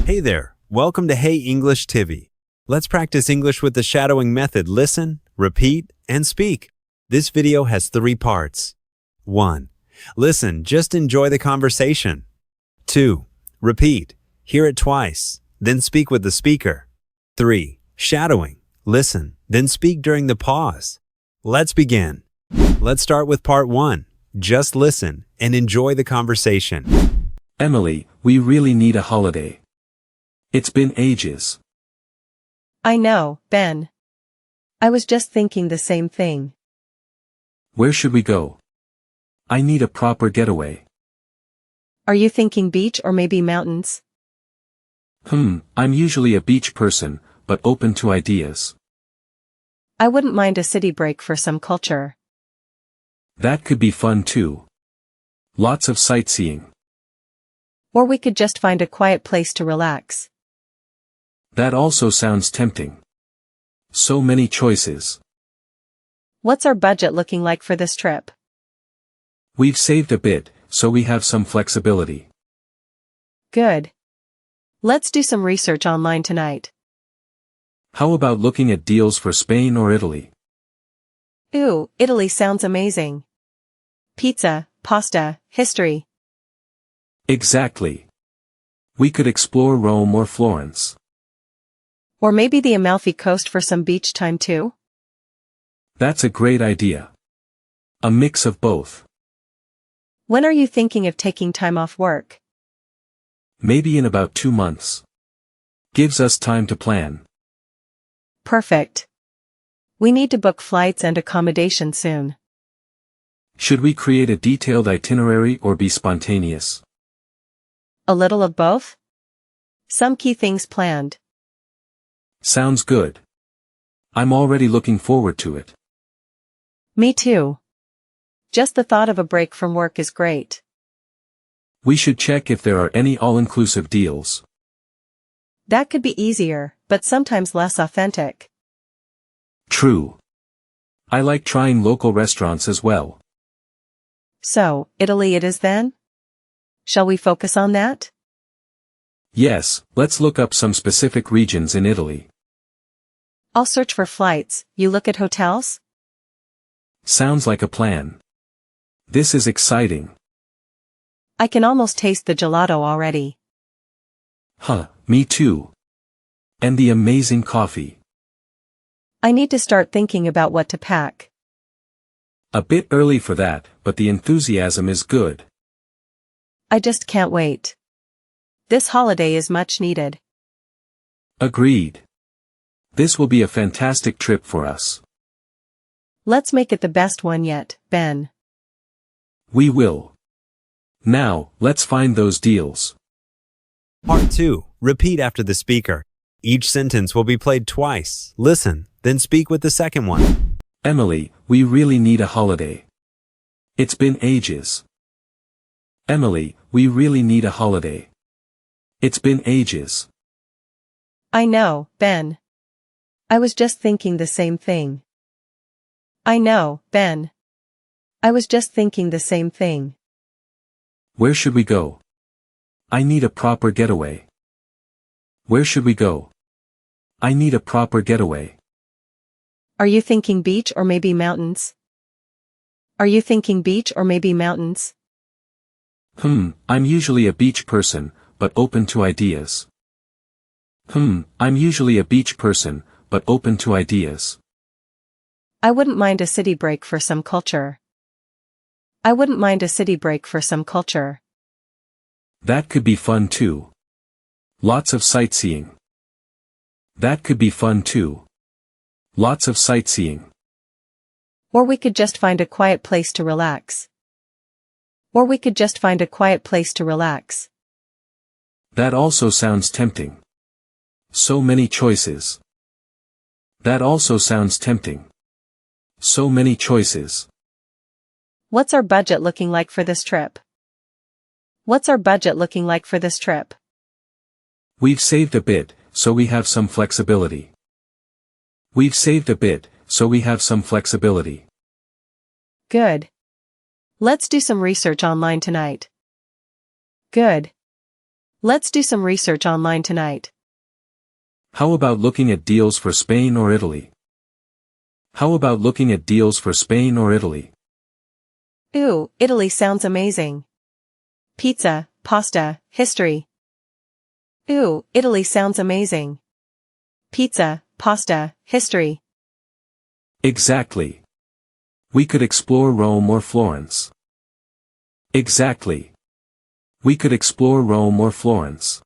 Hey there, welcome to Hey English TV. Let's practice English with the shadowing method. Listen, repeat, and speak. This video has 3 parts. 1. Listen, just enjoy the conversation. 2. Repeat, hear it twice, then speak with the speaker. 3. Shadowing, listen, then speak during the pause. Let's begin. Let's start with part 1. Just listen and enjoy the conversation. Emily, we really need a holiday. It's been ages. I know, Ben. I was just thinking the same thing. Where should we go? I need a proper getaway. Are you thinking beach or maybe mountains? I'm usually a beach person, but open to ideas. I wouldn't mind a city break for some culture. That could be fun too. Lots of sightseeing. Or we could just find a quiet place to relax. That also sounds tempting. So many choices. What's our budget looking like for this trip? We've saved a bit, so we have some flexibility. Good. Let's do some research online tonight. How about looking at deals for Spain or Italy? Ooh, Italy sounds amazing. Pizza, pasta, history. Exactly. We could explore Rome or Florence. Or maybe the Amalfi Coast for some beach time too? That's a great idea. A mix of both. When are you thinking of taking time off work? Maybe in about 2 months. Gives us time to plan. Perfect. We need to book flights and accommodation soon. Should we create a detailed itinerary or be spontaneous? A little of both? Some key things planned. Sounds good. I'm already looking forward to it. Me too. Just the thought of a break from work is great. We should check if there are any all-inclusive deals. That could be easier, but sometimes less authentic. True. I like trying local restaurants as well. So, Italy it is then? Shall we focus on that? Yes, let's look up some specific regions in Italy. I'll search for flights, you look at hotels? Sounds like a plan. This is exciting. I can almost taste the gelato already. Me too. And the amazing coffee. I need to start thinking about what to pack. A bit early for that, but the enthusiasm is good. I just can't wait. This holiday is much needed. Agreed. This will be a fantastic trip for us. Let's make it the best one yet, Ben. We will. Now, let's find those deals. Part 2. Repeat after the speaker. Each sentence will be played twice. Listen, then speak with the second one. Emily, we really need a holiday. It's been ages. Emily, we really need a holiday. It's been ages. I know, Ben. I was just thinking the same thing. I know, Ben. I was just thinking the same thing. Where should we go? I need a proper getaway. Where should we go? I need a proper getaway. Are you thinking beach or maybe mountains? Are you thinking beach or maybe mountains? I'm usually a beach person, but open to ideas. I'm usually a beach person, but open to ideas. I wouldn't mind a city break for some culture. I wouldn't mind a city break for some culture. That could be fun too. Lots of sightseeing. That could be fun too. Lots of sightseeing. Or we could just find a quiet place to relax. Or we could just find a quiet place to relax. That also sounds tempting. So many choices. That also sounds tempting. So many choices. What's our budget looking like for this trip? What's our budget looking like for this trip? We've saved a bit, so we have some flexibility. We've saved a bit, so we have some flexibility. Good. Let's do some research online tonight. Good. Let's do some research online tonight. How about looking at deals for Spain or Italy? How about looking at deals for Spain or Italy? Ooh, Italy sounds amazing. Pizza, pasta, history. Ooh, Italy sounds amazing. Pizza, pasta, history. Exactly. We could explore Rome or Florence. Exactly. We could explore Rome or Florence.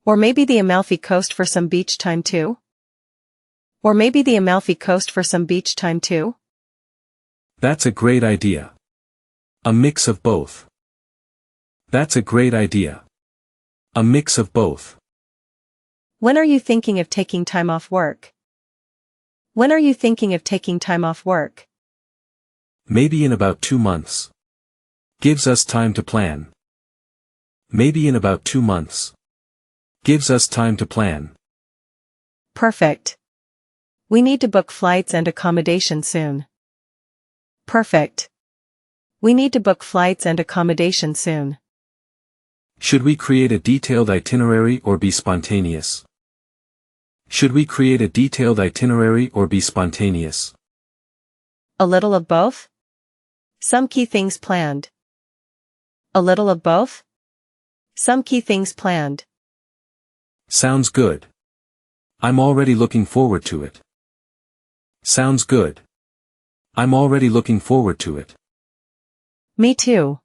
Or maybe the Amalfi Coast for some beach time too? Or maybe the Amalfi Coast for some beach time too? That's a great idea. A mix of both. That's a great idea. A mix of both. When are you thinking of taking time off work? When are you thinking of taking time off work? Maybe in about 2 months. Gives us time to plan. Maybe in about 2 months. Gives us time to plan. Perfect. We need to book flights and accommodation soon. Perfect. We need to book flights and accommodation soon. Should we create a detailed itinerary or be spontaneous? Should we create a detailed itinerary or be spontaneous? A little of both? Some key things planned. A little of both? Some key things planned. Sounds good. I'm already looking forward to it. Sounds good. I'm already looking forward to it. Me too.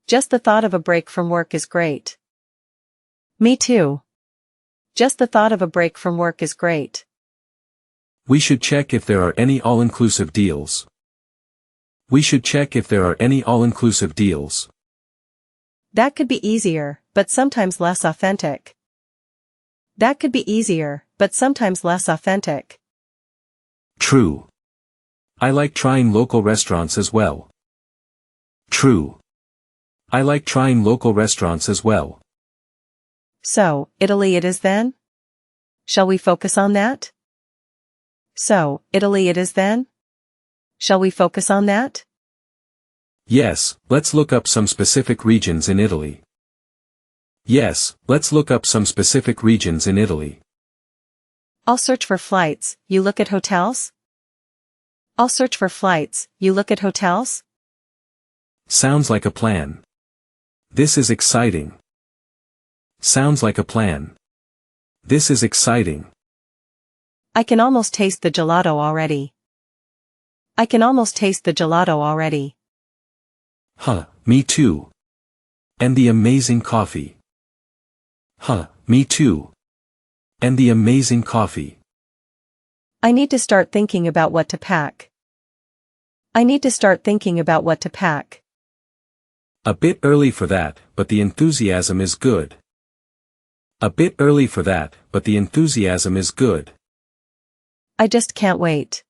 Just the thought of a break from work is great. Me too. Just the thought of a break from work is great. We should check if there are any all-inclusive deals. We should check if there are any all-inclusive deals. That could be easier, but sometimes less authentic. That could be easier, but sometimes less authentic. True. I like trying local restaurants as well. True. I like trying local restaurants as well. So, Italy it is then? Shall we focus on that? So, Italy it is then? Shall we focus on that? Yes, let's look up some specific regions in Italy. Yes, let's look up some specific regions in Italy. I'll search for flights, you look at hotels? I'll search for flights, you look at hotels? Sounds like a plan. This is exciting. Sounds like a plan. This is exciting. I can almost taste the gelato already. I can almost taste the gelato already. Huh, me too. And the amazing coffee. Huh, me too. And the amazing coffee. I need to start thinking about what to pack. I need to start thinking about what to pack. A bit early for that, but the enthusiasm is good. A bit early for that, but the enthusiasm is good. I just can't wait.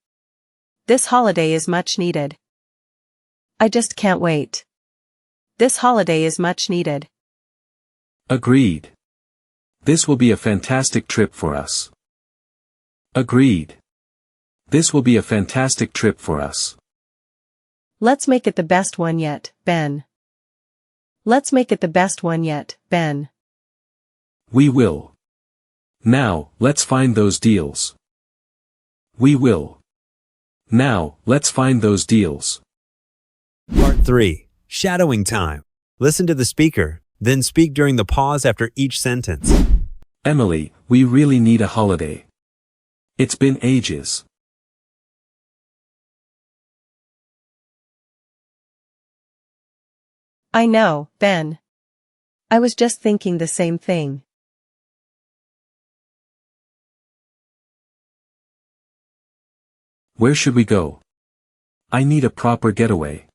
This holiday is much needed. I just can't wait. This holiday is much needed. Agreed. This will be a fantastic trip for us. Agreed. This will be a fantastic trip for us. Let's make it the best one yet, Ben. Let's make it the best one yet, Ben. We will. Now, let's find those deals. We will. Now, let's find those deals. Part 3. Shadowing time. Listen to the speaker, then speak during the pause after each sentence. Emily, we really need a holiday. It's been ages. I know, Ben. I was just thinking the same thing. Where should we go? I need a proper getaway.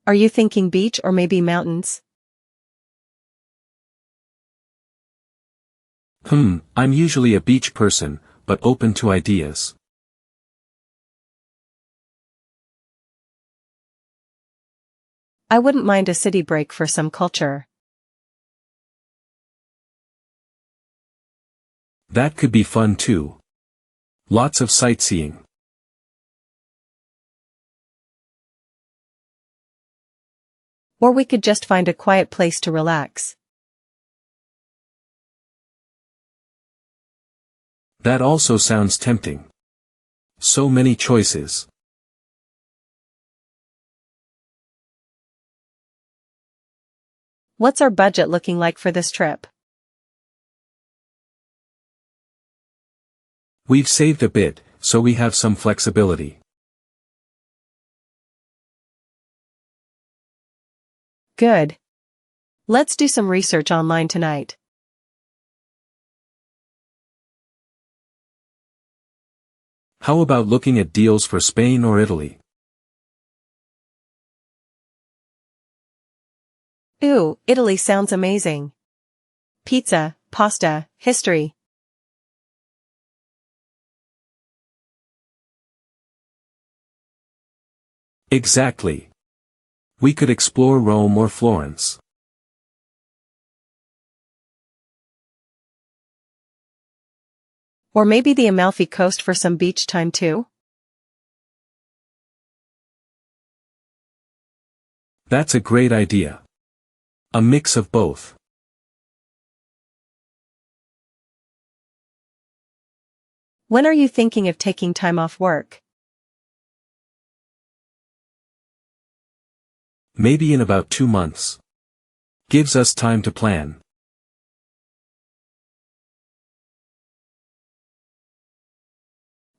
Are you thinking beach or maybe mountains? I'm usually a beach person, but open to ideas. I wouldn't mind a city break for some culture. That could be fun too. Lots of sightseeing. Or we could just find a quiet place to relax. That also sounds tempting. So many choices. What's our budget looking like for this trip? We've saved a bit, so we have some flexibility. Good. Let's do some research online tonight. How about looking at deals for Spain or Italy? Ooh, Italy sounds amazing. Pizza, pasta, history. Exactly. We could explore Rome or Florence. Or maybe the Amalfi Coast for some beach time too? That's a great idea. A mix of both. When are you thinking of taking time off work? Maybe in about 2 months. Gives us time to plan.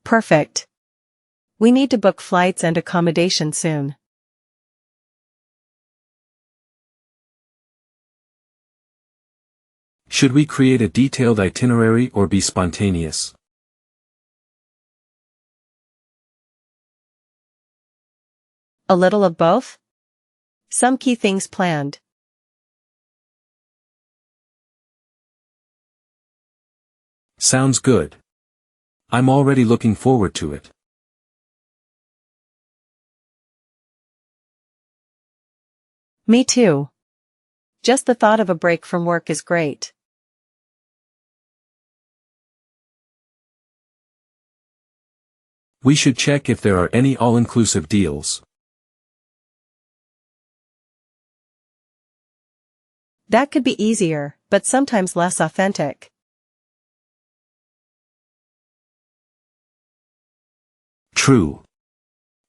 Perfect. We need to book flights and accommodation soon. Should we create a detailed itinerary or be spontaneous? A little of both? Some key things planned. Sounds good. I'm already looking forward to it. Me too. Just the thought of a break from work is great. We should check if there are any all-inclusive deals. That could be easier, but sometimes less authentic. True.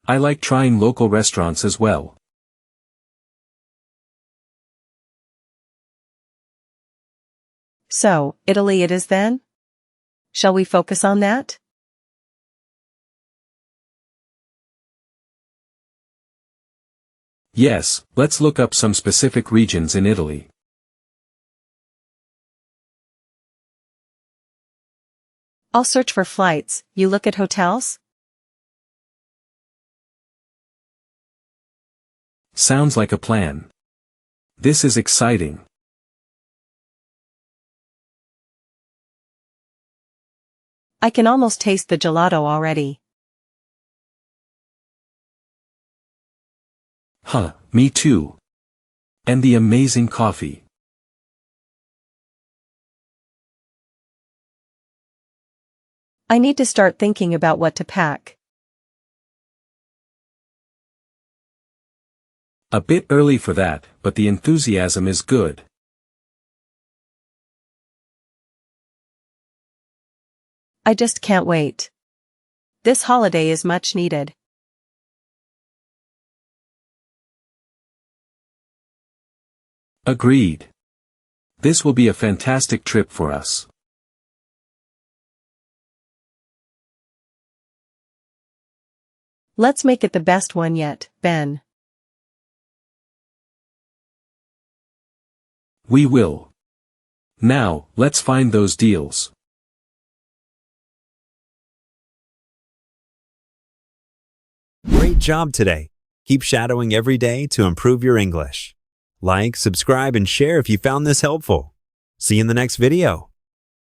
I like trying local restaurants as well. So, Italy it is then? Shall we focus on that? Yes, let's look up some specific regions in Italy. I'll search for flights, you look at hotels? Sounds like a plan. This is exciting. I can almost taste the gelato already. Huh, me too. And the amazing coffee. I need to start thinking about what to pack. A bit early for that, but the enthusiasm is good. I just can't wait. This holiday is much needed. Agreed. This will be a fantastic trip for us. Let's make it the best one yet, Ben. We will. Now, let's find those deals. Great job today. Keep shadowing every day to improve your English. Like, subscribe, and share if you found this helpful. See you in the next video.